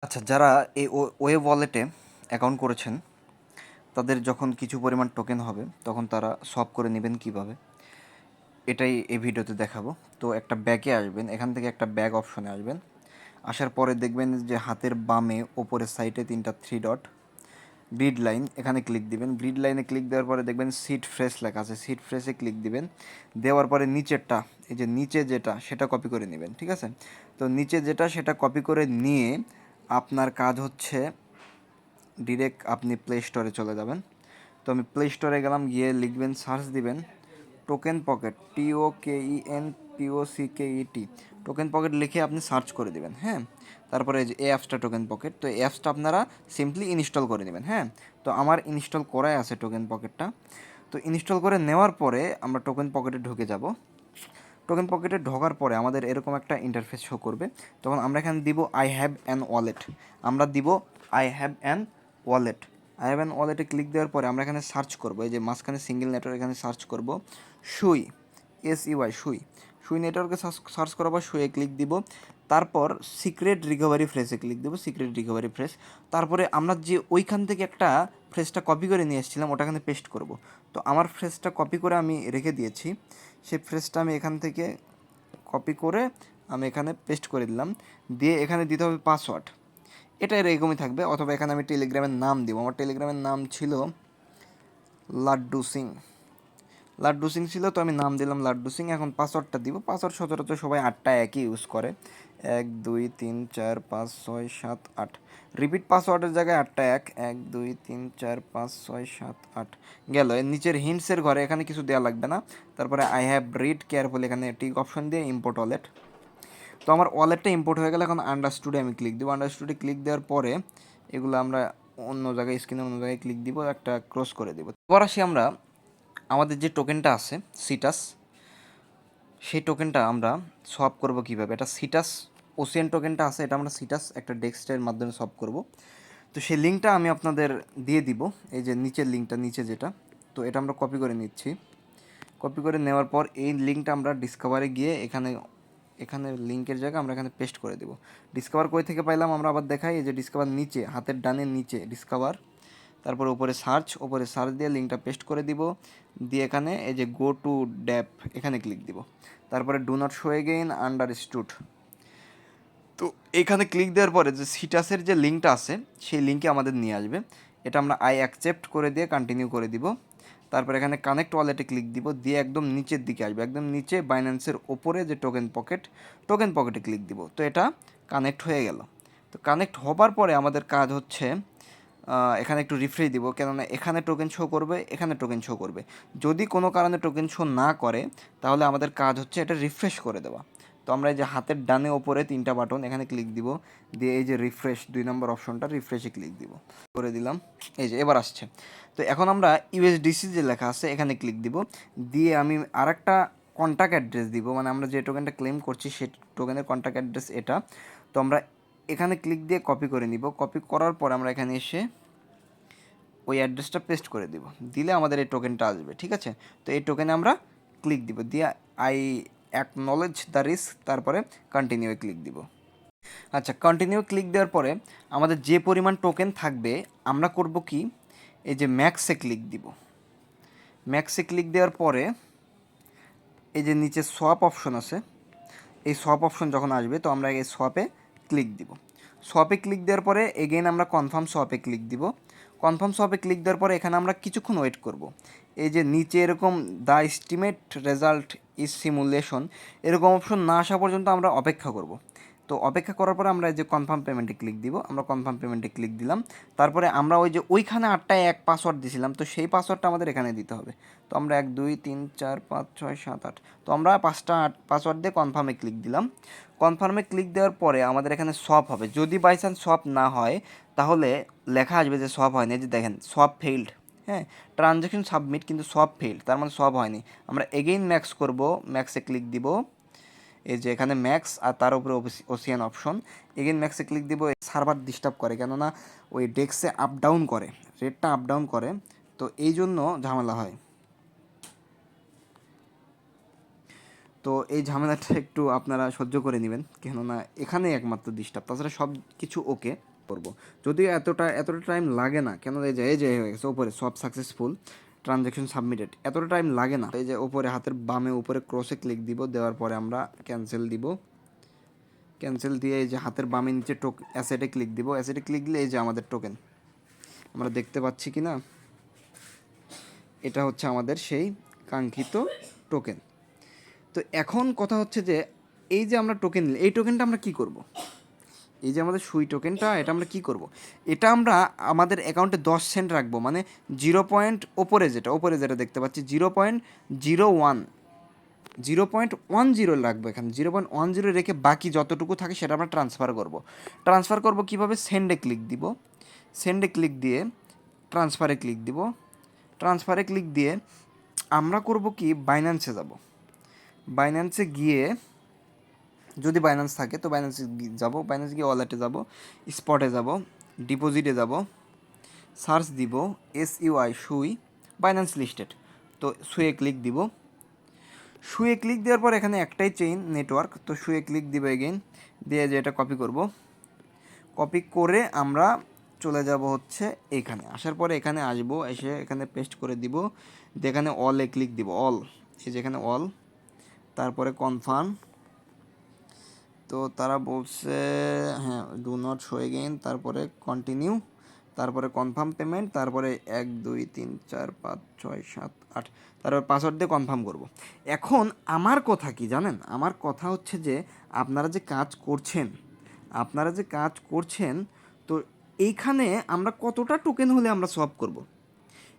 আচ্ছা, যারা এই ওয়েব ওয়ালেটে অ্যাকাউন্ট করেছেন তাদের যখন কিছু পরিমাণ টোকেন হবে তখন তারা সোয়াপ করে নেবেন কিভাবে, এটাই এই ভিডিওতে দেখাবো। তো একটা ব্যাগে আসবেন, এখান থেকে একটা ব্যাগ অপশনে আসবেন। আসার পরে দেখবেন যে হাতের বামে ওপরের সাইডে তিনটা থ্রি ডট, গ্রিড লাইন, এখানে ক্লিক দিবেন। গ্রিড লাইনে ক্লিক দেওয়ার পরে দেখবেন সিট ফ্রেশ লেখা আছে, সিট ফ্রেশে ক্লিক দিবেন। দেওয়ার পরে নিচেরটা, এই যে নিচে যেটা সেটা কপি করে নেবেন, ঠিক আছে? তো নিচে যেটা সেটা কপি করে নিয়ে আপনার কাজ হচ্ছে ডিরেক্ট আপনি প্লে স্টোরে চলে যাবেন। তো আমি প্লে স্টোরে গেলাম, গিয়ে লিখবেন, সার্চ দিবেন token pocket, TOKEN POCKET, token pocket লিখে আপনি সার্চ করে দিবেন। হ্যাঁ, তারপরে এই অ্যাপসটা টোকেন পকেট, তো এই অ্যাপসটা আপনারা সিম্পলি ইনস্টল করে নেবেন। হ্যাঁ, তো আমার ইনস্টল করাই আছে টোকেন পকেটটা। তো ইনস্টল করে নেওয়ার পরে আমরা টোকেন পকেটে ঢুকে যাব। টোকেন পকেটে ঢোকার পরে আমাদের এরকম একটা ইন্টারফেস শো করবে। তখন আমরা এখানে দিব আই হ্যাভ অ্যান ওয়ালেট, আমরা দিব I have an wallet. I have an ওয়ালেটে ক্লিক দেওয়ার পরে আমরা এখানে সার্চ করব, এই যে মাঝখানে সিঙ্গেল নেটওয়ার্ক, এখানে সার্চ করব সুই, SEY, সুই। সুই নেটওয়ার্কে সার্চ করার পর সুইয়ে ক্লিক দিব। তারপর সিক্রেট রিকভারি ফ্রেজে ক্লিক দেবো, সিক্রেট রিকভারি ফ্রেজ। তারপরে আমরা যে ওইখান থেকে একটা ফ্রেজটা কপি করে নিয়ে এসেছিলাম ওটা এখানে পেস্ট করব। তো আমার ফ্রেজটা কপি করে আমি রেখে দিয়েছি, সেই ফ্রেজটা আমি এখান থেকে কপি করে আমি এখানে পেস্ট করে দিলাম। দিয়ে এখানে দিতে হবে পাসওয়ার্ড, এটা এরকমই থাকবে। অথবা এখানে আমি টেলিগ্রামের নাম দিব, আমার টেলিগ্রামের নাম ছিল লাড্ডু সিং, লাড্ডু সিং ছিল, তো আমি নাম দিলাম লাড্ডু সিং। এখন পাসওয়ার্ডটা দিব, পাসওয়ার্ড সচরাচর সবাই 8টা একই ইউজ করে, 1 2 3 4 5 6 7 8। রিপিট পাসওয়ার্ডের জায়গায় 8টা 1 2 3 4 5 6 7 8 গেল। এর নিচের হিন্টসের ঘরে এখানে কিছু দেওয়া লাগবে না। তারপরে আই হ্যাভ রিড কেয়ারফুল, এখানে টিক অপশন দিয়ে ইম্পোর্ট ওয়ালেট। তো আমার ওয়ালেটটা ইম্পোর্ট হয়ে গেলে এখন আন্ডারস্টুডে আমি ক্লিক দিব। আন্ডারস্টুডে ক্লিক দেওয়ার পরে এগুলো আমরা অন্য জায়গায়, স্ক্রিনে অন্য জায়গায় ক্লিক দিব, একটা ক্রস করে দিব। এবার আসি আমরা আমাদের যে টোকেনটা আছে সিটাস, সেই টোকেনটা আমরা সোয়াপ করব কিভাবে। এটা সিটাস ওসিয়ান টোকেনটা আছে, এটা আমরা সিটাস একটা ডেস্কের মাধ্যমে সোয়াপ করব। তো সেই লিঙ্কটা আমি আপনাদের দিয়ে দিব, এই যে নিচের লিঙ্কটা, নিচে যেটা। তো এটা আমরা কপি করে নিচ্ছি। কপি করে নেওয়ার পর এই লিঙ্কটা আমরা ডিসকভারে গিয়ে এখানে, এখানে লিঙ্কের জায়গায় আমরা এখানে পেস্ট করে দেবো। ডিসকভার কই থেকে পাইলাম আমরা আবার দেখাই, এই যে ডিসকভার নিচে হাতের ডানের নিচে ডিসকভার, তারপর উপরে সার্চ, উপরে সার্চ দিয়ে লিঙ্কটা পেস্ট করে দিব। দিয়ে এখানে এই যে গো টু ড্যাপ, এখানে ক্লিক দিব। তারপরে do not show again understood. তো এখানে ক্লিক দেওয়ার পরে যে সিটাসের যে লিঙ্কটা আছে সেই লিঙ্কে আমাদের নিয়ে আসবে। এটা আমরা আই অ্যাকসেপ্ট করে দিয়ে কন্টিনিউ করে দিব। তারপর এখানে কানেক্ট ওয়ালেটে ক্লিক দিব, দিয়ে একদম নিচের দিকে আসবে, একদম নিচে বাইন্যান্সের ওপরে যে টোকেন পকেট, টোকেন পকেটে ক্লিক দিব। তো এটা কানেক্ট হয়ে গেল। তো কানেক্ট হবার পরে আমাদের কাজ হচ্ছে এখানে একটু রিফ্রেশ দিব, কেননা এখানে টোকেন শো করবে, এখানে টোকেন শো করবে। যদি কোনো কারণে টোকেন শো না করে তাহলে আমাদের কাজ হচ্ছে এটা রিফ্রেশ করে দেওয়া। তো আমরা এই যে হাতের ডানে ওপরে তিনটা বাটন, এখানে ক্লিক দিব, দিয়ে এই যে রিফ্রেশ 2 নম্বর অপশনটা, রিফ্রেশে ক্লিক দিব, করে দিলাম। এই যে এবার আসছে। তো এখন আমরা USDC যে লেখা আছে এখানে ক্লিক দিব, দিয়ে আমি আরেকটা কন্ট্যাক্ট অ্যাড্রেস দিব, মানে আমরা যে টোকেনটা ক্লেম করছি সেই টোকেনের কন্ট্যাক্ট অ্যাড্রেস এটা। তো আমরা এখানে ক্লিক দিয়ে কপি করে নিব। কপি করার পর আমরা এখানে এসে ওই অ্যাড্রেসটা পেস্ট করে দিব, দিলে আমাদের এই টোকেনটা আসবে, ঠিক আছে? তো এই টোকেনে আমরা ক্লিক দিব, দিয়ে আই অ্যাকনলেজ দ্য রিস্ক, তারপরে কন্টিনিউ ক্লিক দিব। আচ্ছা, কন্টিনিউ ক্লিক দেওয়ার পরে আমাদের যে পরিমাণ টোকেন থাকবে আমরা করব কি, এই যে ম্যাক্সে ক্লিক দিব। ম্যাক্সে ক্লিক দেওয়ার পরে এই যে নিচে সোয়াপ অপশন আছে, এই সোয়াপ অপশন যখন আসবে তো আমরা এই সোয়াপে ক্লিক দিব। সোয়াপে ক্লিক দেওয়ার পরে এগেইন আমরা কনফার্ম সোয়াপে ক্লিক দিব। কনফার্ম সোয়াপে ক্লিক দেওয়ার পরে এখানে আমরা কিছুক্ষণ ওয়েট করব। এই যে নিচে এরকম the estimate result is simulation, এরকম অপশন না আসা পর্যন্ত আমরা অপেক্ষা করব। তো অপেক্ষা করার পরে আমরা এই যে কনফার্ম পেমেন্টে ক্লিক দিব, আমরা কনফার্ম পেমেন্টে ক্লিক দিলাম। তারপরে আমরা ওই যে ওইখানে 8টায় 1 পাসওয়ার্ড দিয়েছিলাম, তো সেই পাসওয়ার্ডটা আমাদের এখানে দিতে হবে। তো আমরা 1 2 3 4 5 6 7 8, তো আমরা 5টা পাসওয়ার্ড দিয়ে কনফার্মে ক্লিক দিলাম। কনফার্মে ক্লিক দেওয়ার পরে আমাদের এখানে সোয়াপ হবে। যদি বাই চান্স সোয়াপ না হয় তাহলে লেখা আসবে যে সোয়াপ হয়নি, যে দেখেন সোয়াপ ফেইল্ড। হ্যাঁ, ট্রানজ্যাকশন সাবমিট, কিন্তু সোয়াপ ফেইল্ড, তার মানে সোয়াপ হয়নি। আমরা এগেইন ম্যাক্স করব, ম্যাক্সে ক্লিক দিব, এই যে এখানে ম্যাক্স আর তার উপরে ওসিয়ান অপশন, এগেইন ম্যাক্সে ক্লিক দিব। সার্ভার ডিস্টার্ব করে, কেননা ওই ডেস্কে আপ ডাউন করে, রেটটা আপ ডাউন করে, তো এই জন্য ঝামেলা হয়। তো এই ঝামেলাটা একটু আপনারা সহ্য করে নেবেন, কেননা এখানে একমাত্র ডিস্টার্ব, তাছাড়া সব কিছু ওকে। করব। যদিও এতটা টাইম লাগে না, কেন এই যে হয়ে গেছে ওপরে সব সাকসেসফুল ট্রানজ্যাকশন সাবমিটেড, এতটা টাইম লাগে না। এই যে ওপরে হাতের বামে উপরে ক্রসে ক্লিক দিব, দেওয়ার পরে আমরা ক্যান্সেল দিব। ক্যান্সেল দিয়ে এই যে হাতের বামে নিচে অ্যাসেটে ক্লিক দিব। অ্যাসেটে ক্লিক দিলে এই যে আমাদের টোকেন আমরা দেখতে পাচ্ছি কি না, এটা হচ্ছে আমাদের সেই কাঙ্ক্ষিত টোকেন। তো এখন কথা হচ্ছে যে এই যে আমরা টোকেন নিই, এই টোকেনটা আমরা কি করব? এই যে আমাদের সুই টোকেনটা, এটা আমরা কি করব? এটা আমরা আমাদের অ্যাকাউন্টে 10 সেন্ট রাখবো, মানে 0. ওপরে যেটা দেখতে পাচ্ছি 0.10 রাখবো এখানে। 0.10 রেখে বাকি যতটুকু থাকে সেটা আমরা ট্রান্সফার করব কীভাবে? সেন্ডে ক্লিক দিব। সেন্ডে ক্লিক দিয়ে ট্রান্সফারে ক্লিক দিব। ট্রান্সফারে ক্লিক দিয়ে আমরা করব কি, বাইন্যান্সে যাব। বাইন্যান্সে গিয়ে যদি বাইন্যান্স থাকে তো বাইন্যান্সে যাব, বাইন্যান্স গিয়ে ওয়ালেটে যাব, স্পটে যাব, ডিপোজিটে যাব, সার্চ দিব SUI সুই, বাইন্যান্স লিস্টেড। তো সুয়ে ক্লিক দিব। সুয়ে ক্লিক দেওয়ার পর এখানে একটাই চেইন নেটওয়ার্ক, তো সুয়ে ক্লিক দিব এগেইন, দিয়ে যে এটা কপি করব। কপি করে আমরা চলে যাব হচ্ছে এখানে। আসার পরে এখানে আসবো, এসে এখানে পেস্ট করে দিব, দিয়ে এখানে অলে ক্লিক দিব। অল, এই যে এখানে অল, তারপরে কনফার্ম। তো তারা বলছে হ্যাঁ ডু নট শো এগেইন, তারপরে কন্টিনিউ, তারপরে কনফার্ম পেমেন্ট, তারপরে 1 2 3 4 5 6 7 8, তারপর পাসওয়ার্ড দিয়ে কনফার্ম করব। এখন আমার কথা কি জানেন? আমার কথা হচ্ছে যে আপনারা যে কাজ করছেন তো এইখানে আমরা কতটা টোকেন হলে আমরা সলভ করব?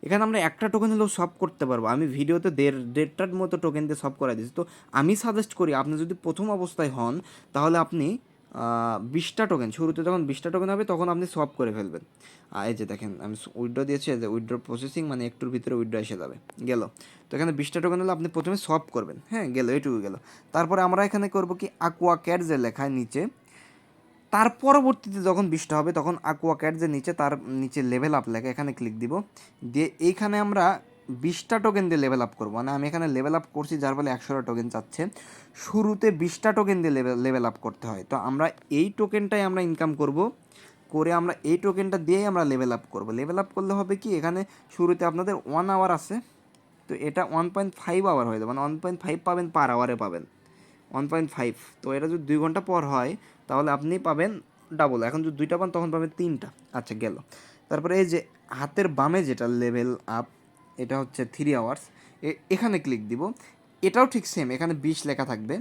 এখানে আমরা একটা টোকেন হলেও সলভ করতে পারবো। আমি ভিডিওতে দেড়টার মতো টোকেন দিয়ে সলভ করা দিয়েছি। তো আমি সাজেস্ট করি আপনি যদি প্রথম অবস্থায় হন তাহলে আপনি 20টা টোকেন, শুরুতে যখন 20টা টোকেন হবে তখন আপনি সলভ করে ফেলবেন। এই যে দেখেন আমি উইথড্র দিয়েছি, যে উইথড্র প্রসেসিং, মানে একটুর ভিতরে উইথড্র এসে যাবে, গেল। তো এখানে 20টা টোকেন হলে আপনি প্রথমে সলভ করবেন, হ্যাঁ গেল, এটুকু গেল। তারপরে আমরা এখানে করবো কি, aqua cat যে লেখায় নিচে, তার পরবর্তীতে যখন 20টা হবে তখন aqua cat যে নিচে, তার নিচে লেভেল আপ লেখা, এখানে ক্লিক দিব। দিয়ে এইখানে আমরা 20টা টোকেন দিয়ে লেভেল আপ করবো, মানে আমি এখানে লেভেল আপ করছি যার ফলে 100টা টোকেন চাচ্ছে। শুরুতে 20টা টোকেন দিয়ে লেভেল আপ করতে হয়। তো আমরা এই টোকেনটাই আমরা ইনকাম করব, করে আমরা এই টোকেনটা দিয়েই আমরা লেভেল আপ করবো। লেভেল আপ করলে হবে কি, এখানে শুরুতে আপনাদের 1 আওয়ার আছে, তো এটা 1.5 আওয়ার হয়ে যাবে, মানে 1.5 পাবেন পার আওয়ারে পাবেন 1.5। তো এটা যদি 2 ঘন্টা পর হয় তাহলে আপনি পাবেন ডাবল। এখন যদি 2টা পান তখন পাবেন 3টা। আচ্ছা গেল। তারপরে এই যে হাতের বামে যেটা লেভেল আপ, এটা হচ্ছে 3 আওয়ার্স, এখানে ক্লিক দিব। এটাও ঠিক সেম, এখানে 20 লেখা থাকবে।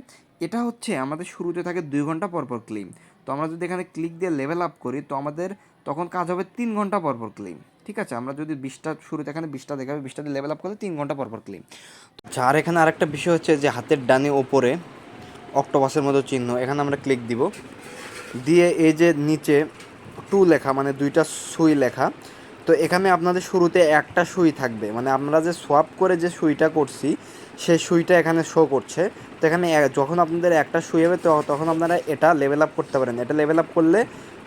এটা হচ্ছে আমাদের শুরুতে থাকে 2 ঘন্টা পর পর ক্লেম। তো আমরা যদি এখানে ক্লিক দিয়ে লেভেল আপ করি তো আমাদের তখন কাজ হবে 3 ঘন্টা পর পর ক্লেম। ঠিক আছে, আমরা যদি 20টা শুরুতে এখানে 20টা দেখাবে, 20টা দিয়ে লেভেল আপ করলে 3 ঘন্টা পর পর ক্লেম। আর এখানে আরেকটা বিষয় হচ্ছে যে হাতের ডানে ওপরে অক্টোপাসের মতো চিহ্ন, এখানে আমরা ক্লিক দিব। দিয়ে এই যে নিচে 2 লেখা, মানে 2টা সুই লেখা, তো এখানে আপনাদের শুরুতে একটা সুই থাকবে, মানে আমরা যে সোয়াপ করে যে সুইটা করছি সেই সুইটা এখানে শো করছে। তো এখানে যখন আপনাদের একটা সুই হবে তখন আপনারা এটা লেভেল আপ করতে পারেন। এটা লেভেল আপ করলে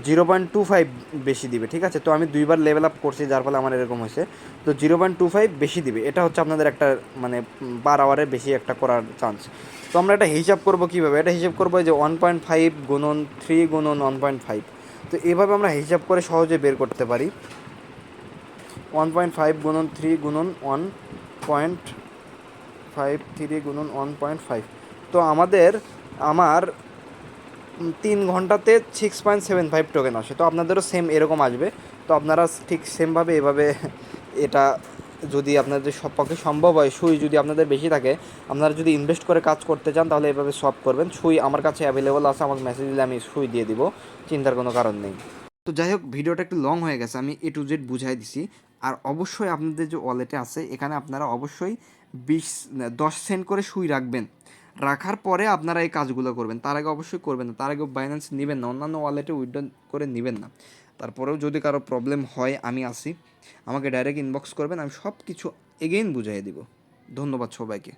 0.25 বেশি দিবে। ঠিক আছে, তো আমি 2বার লেভেল আপ করছি যার ফলে আমার এরকম হয়েছে। তো 0.25 বেশি দিবে, এটা হচ্ছে আপনাদের একটা মানে পার আওয়ারে বেশি একটা করার চান্স। তো আমরা এটা হিসাব করবো কীভাবে? এটা হিসাব করবো যে 1.5 গুণন 3 গুণন 1.5। তো এভাবে আমরা হিসাব করে সহজে বের করতে পারি। 1.5 গুণন 3 গুণন 1.5, 3 গুণন 1.5। তো আমার 3 ঘন্টাতে 6.75 টোকেন আসে। তো আপনাদেরও সেম এরকম আসবে। তো আপনারা ঠিক সেমভাবে এভাবে এটা যদি আপনাদের সব পক্ষে সম্ভব হয়, সুই যদি আপনাদের বেশি থাকে, আপনারা যদি ইনভেস্ট করে কাজ করতে চান তাহলে এভাবে সলভ করবেন। সুই আমার কাছে অ্যাভেলেবল আছে, আমাকে মেসেজ দিলে আমি সুই দিয়ে দিব, চিন্তার কোনো কারণ নেই। তো যাই হোক, ভিডিওটা একটু লং হয়ে গেছে, আমি A to Z বুঝাই দিছি। আর অবশ্যই আপনাদের যে ওয়ালেটে আছে এখানে আপনারা অবশ্যই 10 সেন্ট করে সুই রাখবেন। রাখার পরে আপনারা এই কাজগুলো করবেন, তার আগে অবশ্যই করবেন না, তার আগে বাইন্যান্স নেবেন না, অন্যান্য ওয়ালেটে উইথড্র করে নেবেন না। তারপরেও যদি কারো প্রবলেম হয় আমি আসি, আমাকে ডাইরেক্ট ইনবক্স করবেন, আমি সব কিছু এগেইন বুঝিয়ে দিব। ধন্যবাদ সবাইকে।